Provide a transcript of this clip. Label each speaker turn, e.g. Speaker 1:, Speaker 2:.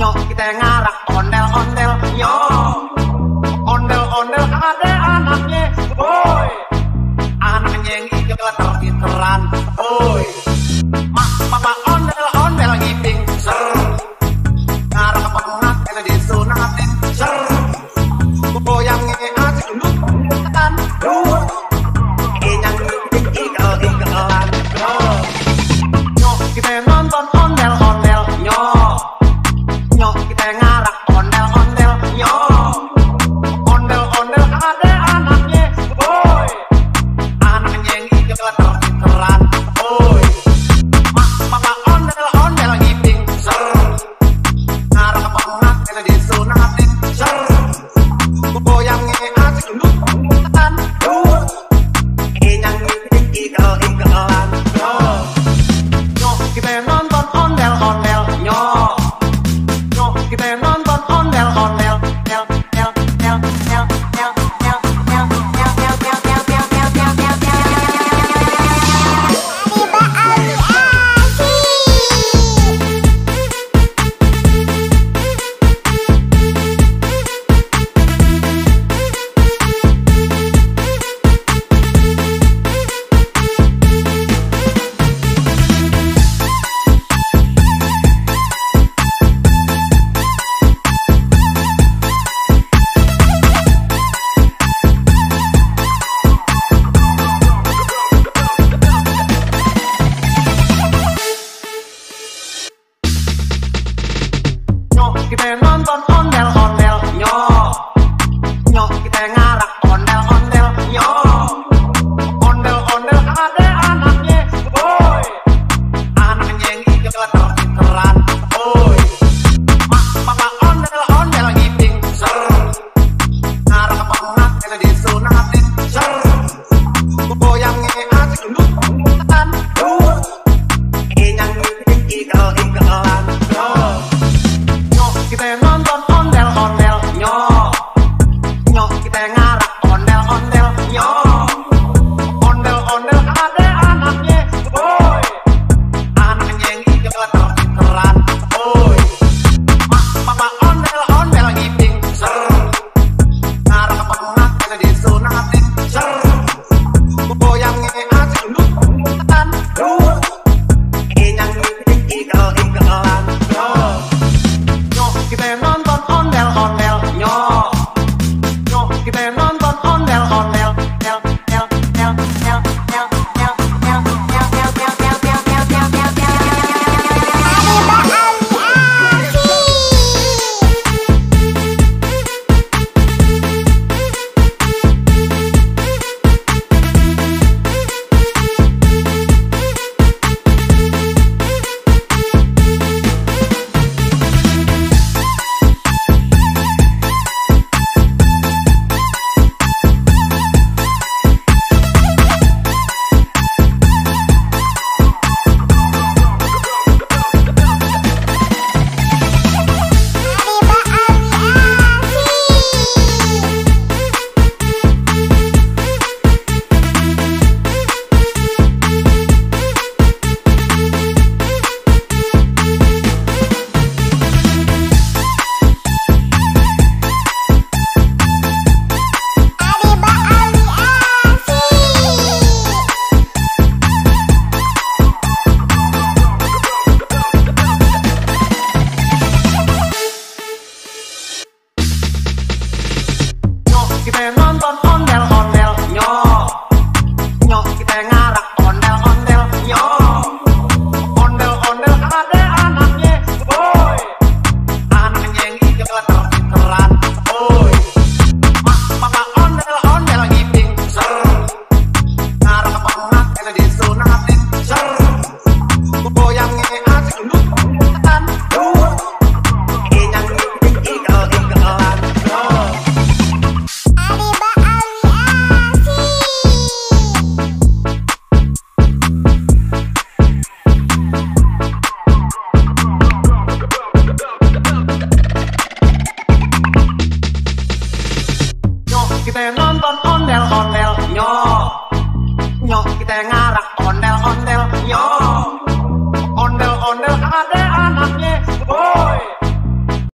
Speaker 1: Nyok kita ngarak ondel-ondel. Nyok ondel-ondel ada anaknya. Boy anaknya yang iketer-iketeran. Boy mak papa ondel-ondel ngiping. Ser ngarak pengat kena disunatin. Ser goyangnya asik lutan. Inyang ngiping ikel-ikelan. Nyok kita nonton ondel-ondel. Nyok kita ngarak ondel-ondel. Ondel-ondel ada anaknya. Boy anaknya yang iketer-iketeran. Boy mak papa ondel-ondel ngiping. Ser ngarak pengat kena disunatin. Ser goyangnya asik lutan. Inyang ngiping ikel-ikelan. Nyok kita nonton ondel-ondel. Nyok kita nonton ondel-ondel. Kita nonton ondel-ondel. Nyok kita ngarak ondel-ondel. Ondel-ondel ada anaknya. Boy anaknya yang iketer-iketeran. Boy mak papa ondel-ondel ngiping. Ser ngarak pengat kena disunatin. Ser goyangnya asik lutan. Inyang ngiping ikel-ikelan. Kita nonton ondel-ondel. Nyok kita ngarak ondel-ondel. Ondel-ondel ada anaknya. Boy anaknya yang iketer-iketeran. Boy mak papa ondel-ondel ngiping. Ser ngarak pengat kena disunatin. Ser goyangnya asik lutan. Inyang ngiping ikel-ikelan. Kita nonton ondel-ondel. Nyok kita nonton ondel-ondel. Kita nonton ondel-ondel. Nyok kita ngarak ondel-ondel. Ondel-ondel ada anaknya. Boy anaknya yang iketer-iketeran. Boy mak papa ondel-ondel ngiping. Ser ngarak pengat kena disunatin. Ser goyangnya asik lutan. Inyang ngiping ikel-ikelan. Kita nonton ondel-ondel. Nyok kita ngarak ondel-ondel. Ondel-ondel ada